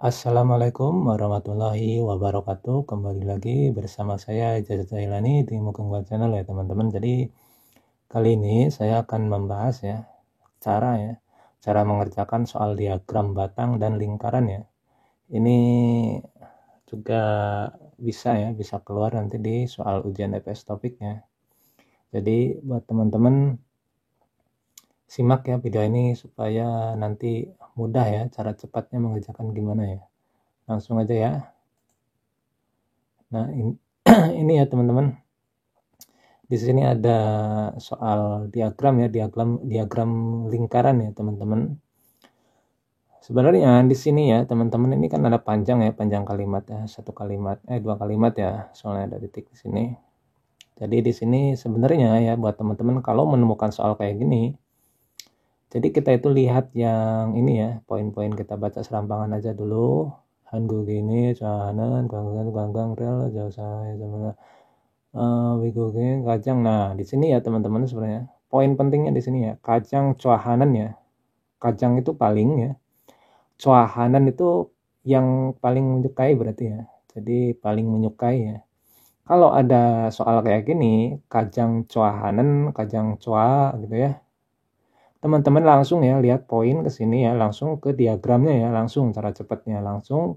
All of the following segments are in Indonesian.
Assalamualaikum warahmatullahi wabarakatuh. Kembali lagi bersama saya Ijazah Zailani di Mukunggal Channel ya teman-teman. Jadi kali ini saya akan membahas ya cara mengerjakan soal diagram batang dan lingkaran ya. Ini juga bisa keluar nanti di soal ujian EPS topiknya. Jadi buat teman-teman simak ya video ini supaya nanti mudah ya cara cepatnya mengerjakan gimana ya. Langsung aja ya. Nah, ini ya teman-teman. Di sini ada soal diagram ya, diagram lingkaran ya teman-teman. Sebenarnya di sini ya teman-teman, ini kan ada panjang ya, panjang kalimat ya, dua kalimat ya, soalnya ada titik di sini. Jadi di sini sebenarnya ya buat teman-teman kalau menemukan soal kayak gini, jadi kita itu lihat yang ini ya, poin-poin kita baca serampangan aja dulu. Hanggu gini, cahanan, ganggang, rel, jauh saya sama Wigogeng, kajang. Nah, di sini ya teman-teman sebenarnya poin pentingnya di sini ya, kajang cuahanan ya. Kajang itu paling ya. Cuahanan itu yang paling menyukai berarti ya. Jadi paling menyukai ya. Kalau ada soal kayak gini, kajang cuahanan, kajang cua gitu ya. Teman-teman langsung ya lihat poin ke sini ya, langsung ke diagramnya ya, langsung cara cepatnya langsung.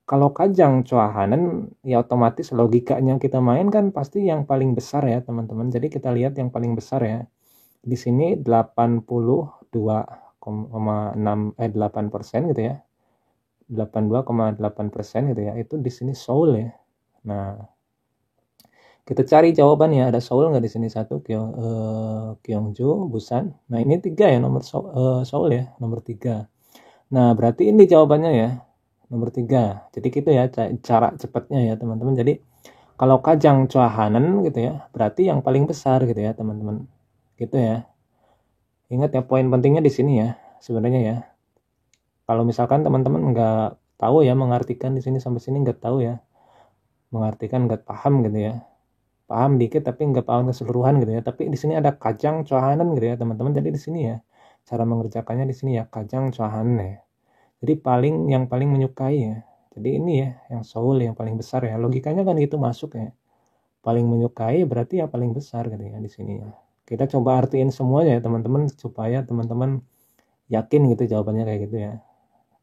Kalau kajang cuahanan ya otomatis logikanya kita main kan pasti yang paling besar ya teman-teman. Jadi kita lihat yang paling besar ya. Di sini 82,8% gitu ya. 82,8% gitu ya. Itu di sini Seoul ya. Nah, kita cari jawabannya, ada Seoul nggak di sini? Satu Gyeongju, Busan. Nah, ini 3 ya, nomor Seoul ya, nomor 3. Nah, berarti ini jawabannya ya, nomor 3. Jadi gitu ya cara cepatnya ya teman-teman. Jadi kalau kajang cuahanan gitu ya, berarti yang paling besar gitu ya teman-teman. Gitu ya. Ingat ya poin pentingnya di sini ya sebenarnya ya. Kalau misalkan teman-teman nggak tahu ya mengartikan di sini sampai sini nggak tahu ya, mengartikan nggak paham gitu ya, paham dikit tapi nggak paham keseluruhan gitu ya. Tapi di sini ada kajang cuahanan gitu ya teman-teman. Jadi di sini ya cara mengerjakannya di sini ya kajang cuahanan ya. Jadi yang paling menyukai ya. Jadi ini ya yang Seoul yang paling besar ya. Logikanya kan itu masuk ya. Paling menyukai berarti yang paling besar gitu ya di sini ya. Kita coba artiin semuanya ya teman-teman supaya teman-teman yakin gitu jawabannya kayak gitu ya.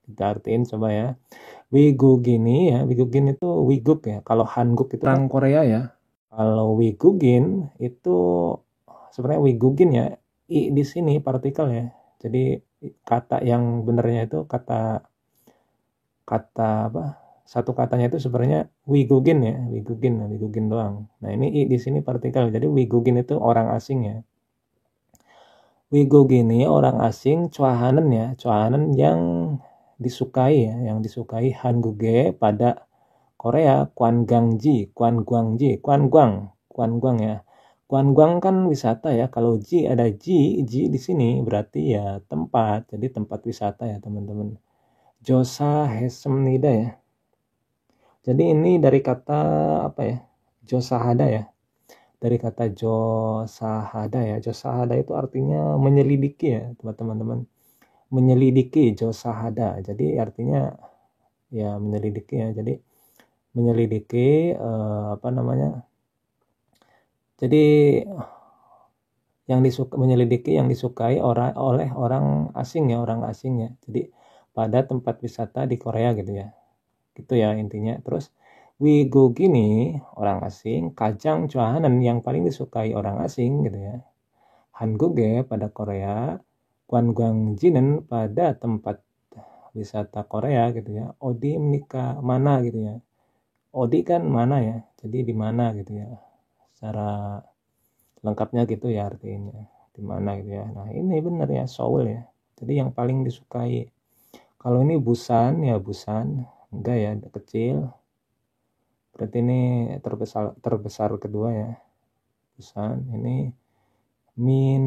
Kita artiin coba ya. Wigugin ya, Wigugin itu Wiguk ya. Kalau Hanguk itu orang Korea ya. Kalau Wigugin itu sebenarnya Wigugin ya. I di sini partikel ya. Jadi kata yang benernya itu kata apa? Satu katanya itu sebenarnya Wigugin ya, Wigugin doang. Nah, ini I di sini partikel. Jadi Wigugin itu orang asing ya. Wigugin ini orang asing, cuahanan ya, cuahanan yang disukai ya, yang disukai Hanguge pada Korea, Kwanguang ya. Kwanguang kan wisata ya. Kalau ada Ji di sini berarti ya tempat. Jadi tempat wisata ya teman-teman. Josa Hesemnida ya. Jadi ini dari kata apa ya? Josahada ya. Dari kata Josahada ya. Josahada itu artinya menyelidiki ya, teman-teman. Menyelidiki Josahada. Jadi artinya ya menyelidiki ya. Jadi menyelidiki apa namanya? Jadi menyelidiki yang disukai oleh orang asing ya, orang asing ya. Jadi pada tempat wisata di Korea gitu ya. Gitu ya intinya. Terus Wigogini orang asing, kajang cuahanan yang paling disukai orang asing gitu ya. Hangguge pada Korea, Gwanggwangjinen pada tempat wisata Korea gitu ya. Odi menikah mana gitu ya. Odi kan mana ya. Jadi di mana gitu ya. Secara lengkapnya gitu ya artinya. Di mana gitu ya. Nah, ini benar ya Seoul ya. Jadi yang paling disukai. Kalau ini Busan ya Busan. Enggak ya, kecil. Berarti ini terbesar kedua ya. Busan ini Min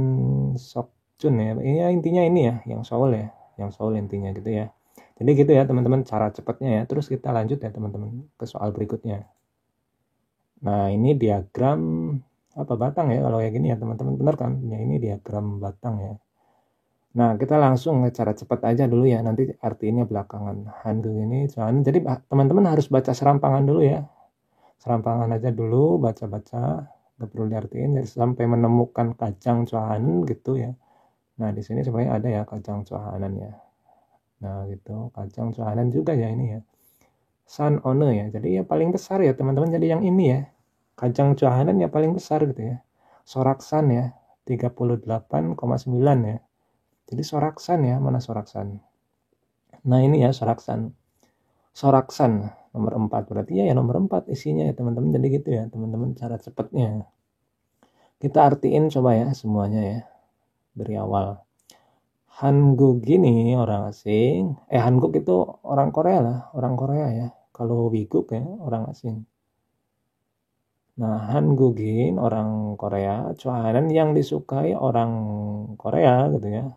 Sokjun ya. Ini ya, intinya ini ya, yang Seoul ya. Yang Seoul intinya gitu ya. Jadi gitu ya teman-teman cara cepatnya ya. Terus kita lanjut ya teman-teman ke soal berikutnya. Nah, ini diagram apa batang ya kalau kayak gini ya teman-teman, benar kan? Ya ini diagram batang ya. Nah, kita langsung cara cepat aja dulu ya, nanti artinya belakangan. Hanguk ini soalnya, jadi teman-teman harus baca serampangan dulu ya. Serampangan aja dulu, baca-baca, nggak perlu diartiin jadi sampai menemukan kacang cuahanan gitu ya. Nah, di sini sebenarnya ada ya kacang cuahanan ya. Nah, gitu. Kacang cuahanan juga ya ini ya. San one ya. Jadi ya paling besar ya, teman-teman. Jadi yang ini ya. Kacang cuahanan ya paling besar gitu ya. Soraksan ya, 38,9 ya. Jadi soraksan ya, mana soraksan? Nah, ini ya soraksan. Soraksan nomor 4 berarti ya nomor 4 isinya ya teman-teman. Jadi gitu ya teman-teman cara cepatnya. Kita artiin coba ya semuanya ya dari awal. Hanguk gini orang asing. Hanguk itu orang Korea lah, orang Korea ya. Kalau Wiguk ya orang asing. Nah, Hangugin orang Korea, cuanan yang disukai orang Korea gitu ya.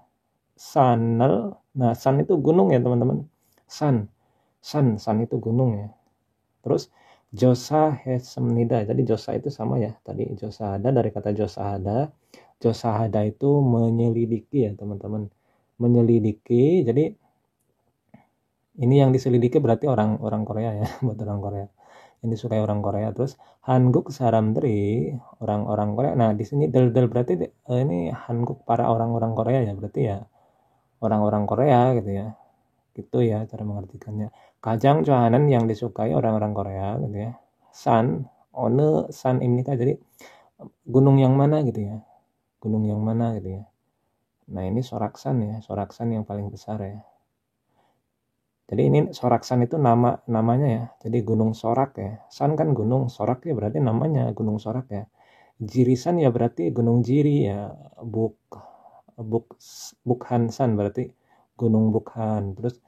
Sanel, nah san itu gunung ya teman-teman. San itu gunung ya. Terus Josa Hesemnida, jadi Josa itu sama ya. Tadi Josahada dari kata Josahada. Josahada itu menyelidiki ya teman-teman. Menyelidiki, jadi ini yang diselidiki berarti orang Korea ya, buat orang Korea. Yang disukai orang Korea. Terus Hanguk Saramdri, orang-orang Korea. Nah, di sini del berarti ini Hanguk para orang-orang Korea ya, berarti ya orang-orang Korea gitu ya. Gitu ya cara mengartikannya. Kajang cuanan yang disukai orang-orang Korea gitu ya. San, one san ini kan jadi gunung yang mana gitu ya. Gunung yang mana gitu ya. Nah, ini Soraksan ya, Soraksan yang paling besar ya. Jadi ini Soraksan itu namanya ya. Jadi Gunung Sorak ya. San kan gunung, Sorak ya berarti namanya Gunung Sorak ya. Jirisan ya berarti Gunung Jiri ya. Buk Buk Bukhansan berarti Gunung Bukhan. Terus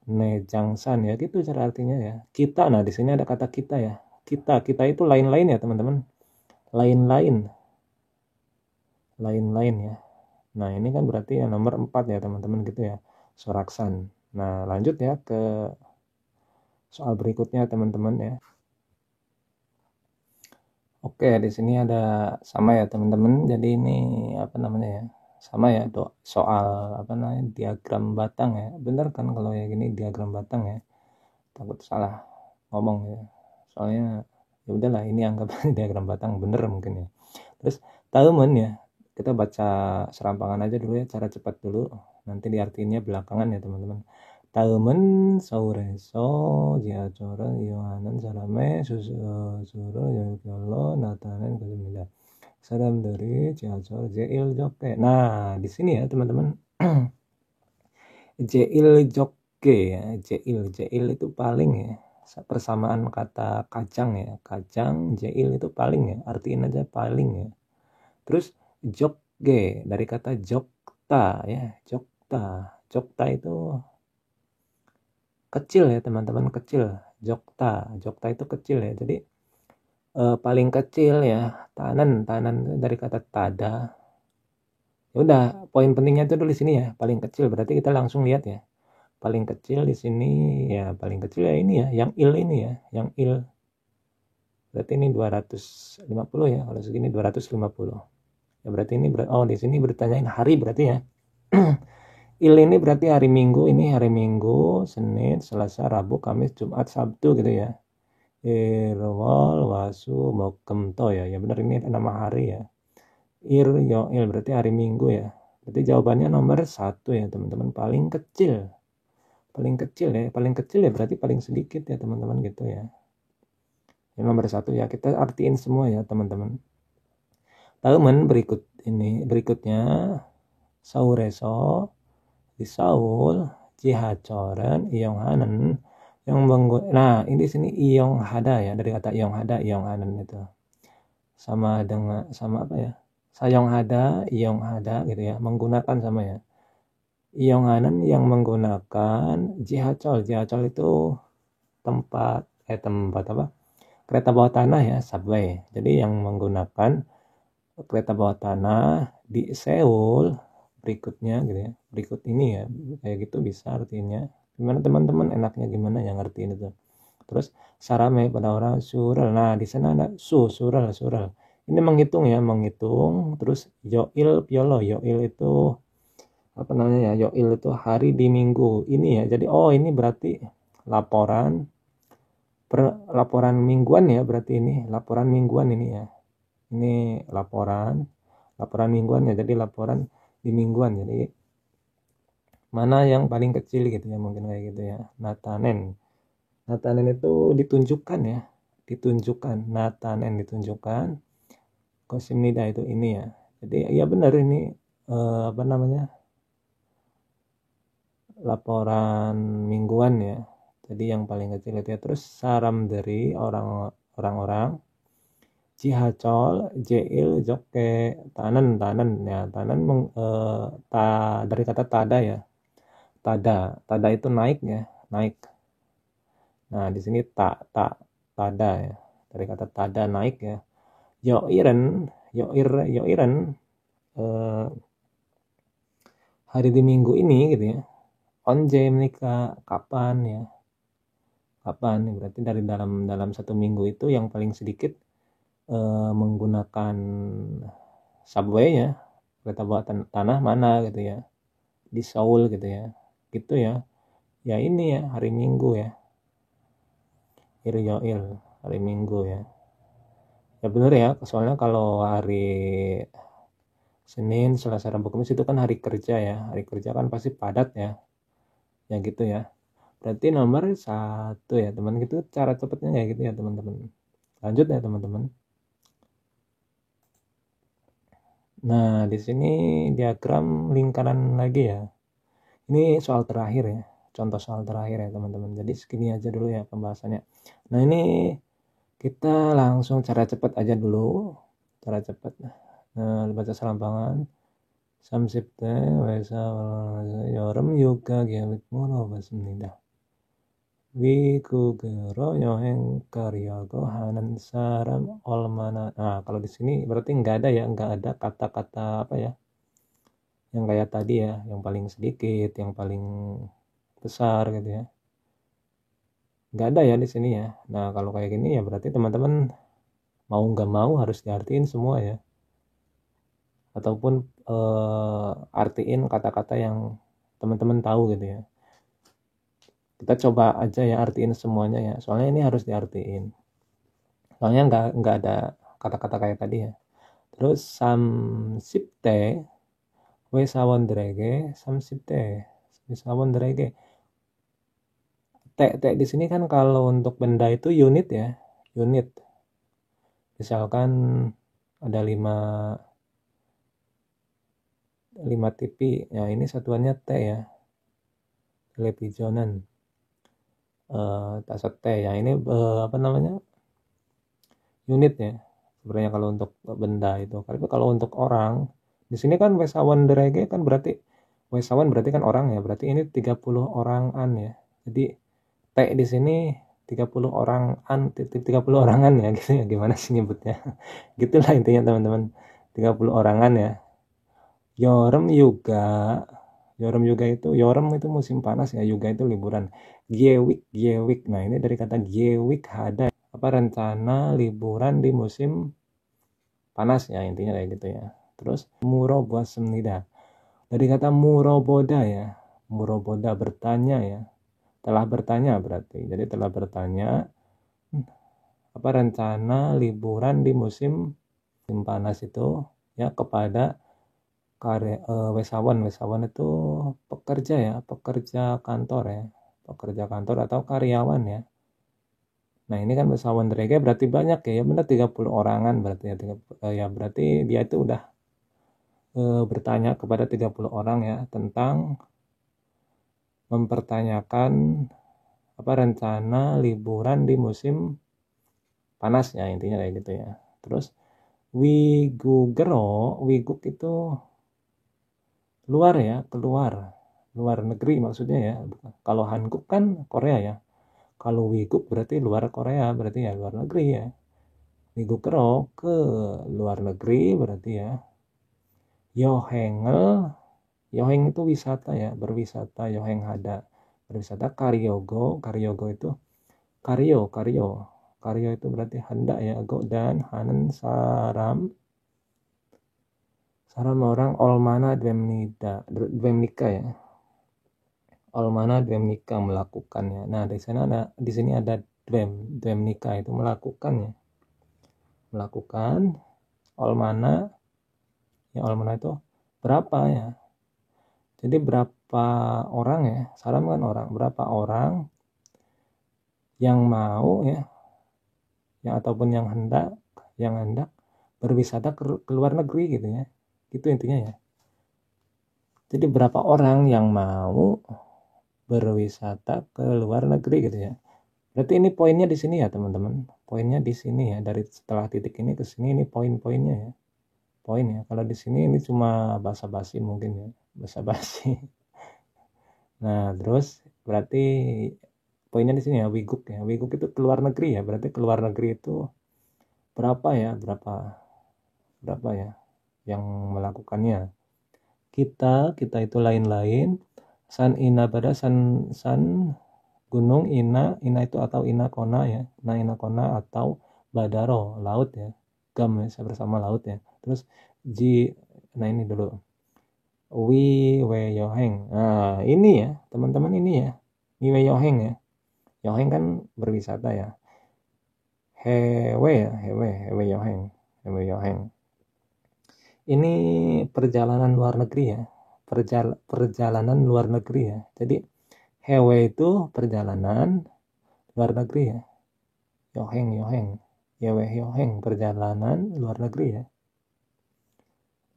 Nejangsan ya gitu cara artinya ya. Kita, nah di sini ada kata kita ya. Kita itu lain-lain ya teman-teman. Lain-lain. Lain-lain ya. Nah, ini kan berarti yang nomor 4 ya teman-teman gitu ya. Soraksan. Nah, lanjut ya ke soal berikutnya teman-teman ya. Oke, di sini ada sama ya teman-teman. Jadi ini apa namanya ya? Sama ya soal apa namanya diagram batang ya. Bener kan kalau ya gini diagram batang ya. Takut salah ngomong ya. Soalnya ya udahlah ini anggap diagram batang bener mungkin ya. Terus teman ya. Kita baca serampangan aja dulu ya, cara cepat dulu. Nanti diartiinnya belakangan ya teman-teman. 다음은 서울에서 지하철은 이용하는 사람의 수를 열별로 나타낸 것입니다. 사람들이 지하철 제1적게. Nah, di sini ya teman-teman. 제1적게 ya. J1 itu paling ya. Persamaan kata kacang ya. Kacang, J1 itu paling ya. Artiin aja paling ya. Terus jogge dari kata jokta ya. Jokta itu kecil ya teman-teman, kecil. Jokta itu kecil ya. Jadi paling kecil ya. Tanan dari kata tada. Ya udah, poin pentingnya itu dulu di sini ya. Paling kecil berarti kita langsung lihat ya. Paling kecil di sini ya, paling kecil ya ini ya, yang il ini ya, yang il. Berarti ini 250 ya. Kalau segini 250. Ya berarti ini di sini bertanyain hari berarti ya. Il ini berarti hari Minggu, ini hari Minggu, Senin, Selasa, Rabu, Kamis, Jumat, Sabtu gitu ya. Irwal, Wasu, Mokem, To ya. Ya benar ini nama hari ya. Il berarti hari Minggu ya. Berarti jawabannya nomor 1 ya teman-teman. Paling kecil. Paling kecil ya. Paling kecil ya berarti paling sedikit ya teman-teman gitu ya. Yang nomor 1 ya. Kita artiin semua ya teman-teman. Teman berikutnya. Saureso. Di Seoul, Jihachoren, Yonghanen yang nah ini sini Yonghada ya, dari kata Yonghada, Yonghanen itu sama dengan apa ya, Yonghada gitu ya, menggunakan sama ya. Yonghanen yang menggunakan Jihachol itu tempat apa, kereta bawah tanah ya, subway. Jadi yang menggunakan kereta bawah tanah di Seoul berikutnya gitu ya, berikut ini ya, kayak gitu bisa artinya. Gimana teman-teman, enaknya gimana yang ngertiin itu. Terus sarame pada orang sural. Nah di sana ada sural ini menghitung ya, menghitung. Terus yoil piolo, yoil itu apa namanya ya, yoil itu hari di minggu ini ya. Jadi ini berarti laporan laporan mingguan ya, berarti ini laporan mingguan ini ya. Ini laporan mingguan ya, jadi laporan di mingguan. Jadi mana yang paling kecil gitu ya, mungkin kayak gitu ya. Natanen itu ditunjukkan ya, Natanen ditunjukkan, Kosimnida itu ini ya. Jadi ya benar ini apa namanya, laporan mingguan ya. Jadi yang paling kecil itu ya. Terus saram dari orang-orang Cihacol, Jeil, Joke, Tanen ya. Dari kata tada ya. Tada itu naik ya, naik. Nah, di sini tada ya. Dari kata tada naik ya. Yoiren eh, hari di minggu ini gitu ya. Onje menikah kapan ya? Kapan? Berarti dari dalam satu minggu itu yang paling sedikit menggunakan subway ya, kereta bawah tanah mana gitu ya, di Seoul gitu ya, gitu ya. Ya ini ya hari Minggu ya, Iryoil hari Minggu ya. Ya bener ya, soalnya kalau hari Senin, Selasa, Rabu, Kamis itu kan hari kerja ya, hari kerja kan pasti padat ya, ya gitu ya. Berarti nomor 1 ya teman, gitu cara cepatnya kayak gitu ya teman-teman. Lanjut ya teman-teman. Nah, di sini diagram lingkaran lagi ya. Ini soal terakhir ya. Contoh soal terakhir ya teman-teman. Jadi segini aja dulu ya pembahasannya. Nah, ini kita langsung cara cepat aja dulu. Cara cepat. Nah, baca selampangan. Samsipte wesa yorem yoga gyawit muro basmnida. Wikugero yoheng karyago hanan saram olmana. Nah, kalau di sini berarti nggak ada ya, nggak ada kata-kata apa ya, yang kayak tadi ya, yang paling sedikit, yang paling besar gitu ya. Nggak ada ya di sini ya. Nah, kalau kayak gini ya berarti teman-teman mau nggak mau harus diartiin semua ya. Ataupun artiin kata-kata yang teman-teman tahu gitu ya. Kita coba aja ya artiin semuanya ya. Soalnya ini harus diartiin. Soalnya nggak ada kata-kata kayak tadi ya. Terus samsipte wesawon drege samsipte wesawon drege. T di sini kan kalau untuk benda itu unit ya, unit. Misalkan ada 5 TV, ya ini satuannya T ya, televisionan. Tasot T ya, ini apa namanya, unit ya. Sebenarnya kalau untuk benda itu. Tapi kalau untuk orang, di sini kan wesawan derege kan berarti wesawan berarti kan orang ya. Berarti ini 30 orangan ya. Jadi T di sini 30 orangan, 30 orangan ya gitu ya. Gimana sih nyebutnya? Gitulah intinya teman-teman. 30 orangan ya. Yorem Yuga. Yorem Yuga itu, Yorem itu musim panas ya, Yuga itu liburan. Giewik. Nah, ini dari kata Giewik Hada. Apa rencana liburan di musim panas ya, intinya kayak gitu ya. Terus Murobo Semnida. Dari kata Muroboda ya. Muroboda bertanya ya. Telah bertanya berarti. Jadi telah bertanya apa rencana liburan di musim panas itu ya kepada wesawan itu pekerja ya, pekerja kantor ya, pekerja kantor atau karyawan ya. Nah, ini kan wesawan derege berarti banyak ya, ya benar 30 orangan berarti ya, ya berarti dia itu udah bertanya kepada 30 orang ya tentang mempertanyakan apa rencana liburan di musim panas ya, intinya kayak gitu ya. Terus wiguk itu luar ya, luar negeri maksudnya ya. Kalau Hanguk kan Korea ya, kalau Wiguk berarti luar Korea, berarti ya luar negeri ya. Wigukero ke luar negeri berarti ya. Yohengel, Yoheng itu wisata ya, berwisata. Yoheng hada berwisata. Karyogo itu Karyo itu berarti hendak ya. Go dan hanen Salam orang olmana dwemnika ya. Olmana dwemnika melakukannya. Nah, di sini ada dwemnika itu melakukannya. Melakukan olmana itu berapa ya? Jadi berapa orang ya? Salam kan orang. Berapa orang yang mau ya, yang ataupun yang hendak berwisata ke luar negeri gitu ya. Gitu intinya ya. Jadi berapa orang yang mau berwisata ke luar negeri gitu ya. Berarti ini poinnya di sini ya teman-teman. Poinnya di sini ya, dari setelah titik ini ke sini ini poin-poinnya ya. Poin ya. Kalau di sini ini cuma basa-basi mungkin ya. Basa-basi. Nah, terus berarti poinnya di sini ya, wiguk ya. Wiguk itu keluar negeri ya. Berarti keluar negeri itu berapa ya? Berapa ya yang melakukannya? Kita itu lain-lain. San ina pada san gunung, ina itu atau ina kona ya. Nah, ina kona atau badaro laut ya. Gam ya, saya bersama laut ya. Terus ji, nah ini dulu. Wi we yoheng. Nah, ini ya, teman-teman ini ya. Wi we yoheng ya. Yoheng kan berwisata ya. Hewe ya, hewe yoheng. Hewe yoheng. Ini perjalanan luar negeri ya. Perjalanan luar negeri ya. Jadi hewe itu perjalanan luar negeri ya. Yoheng Yewe yoheng perjalanan luar negeri ya.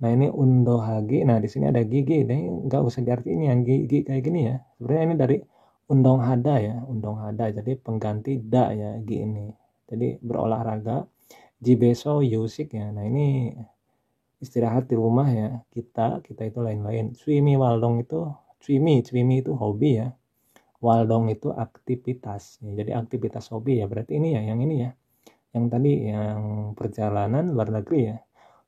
Nah, ini undo hagi. Nah, di sini ada gigi. Ini nggak usah diartiin yang gigi kayak gini ya. Sebenarnya ini dari undong hada ya. Undong hada. Jadi pengganti da ya gi ini. Jadi berolahraga. Jibeso yusik ya. Nah, ini istirahat di rumah ya. Kita itu lain-lain. Swimi waldong itu Swimi itu hobi ya. Waldong itu aktivitas. Ya, jadi aktivitas hobi ya. Berarti ini ya, yang ini ya. Yang tadi yang perjalanan luar negeri ya.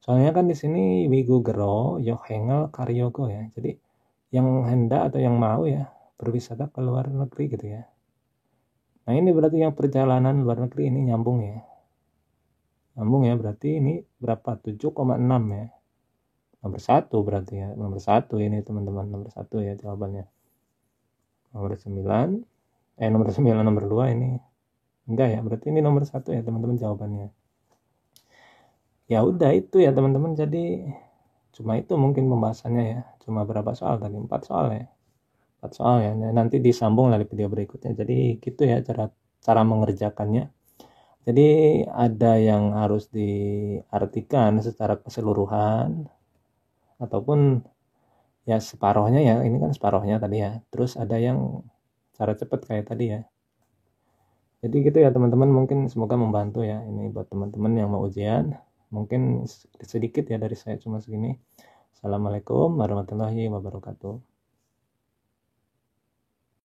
Soalnya kan di sini wigu gero, yohengel, karyogo ya. Jadi yang hendak atau yang mau ya berwisata ke luar negeri gitu ya. Nah, ini berarti yang perjalanan luar negeri ini nyambung ya. Nyambung ya, berarti ini berapa? 7,6 ya. Nomor 1 berarti ya. Nomor 1 ini teman-teman. Nomor 1 ya jawabannya. Nomor 9. Nomor 9, nomor 2 ini. Enggak ya, berarti ini nomor 1 ya teman-teman jawabannya. Ya udah itu ya teman-teman, jadi cuma itu mungkin pembahasannya ya. Cuma berapa soal tadi? 4 soal ya. 4 soal ya. Nanti disambung dari video berikutnya. Jadi gitu ya cara mengerjakannya. Jadi ada yang harus diartikan secara keseluruhan ataupun ya separohnya ya. Ini kan separohnya tadi ya. Terus ada yang cara cepat kayak tadi ya. Jadi gitu ya teman-teman, mungkin semoga membantu ya ini buat teman-teman yang mau ujian. Mungkin sedikit ya dari saya, cuma segini. Assalamualaikum warahmatullahi wabarakatuh.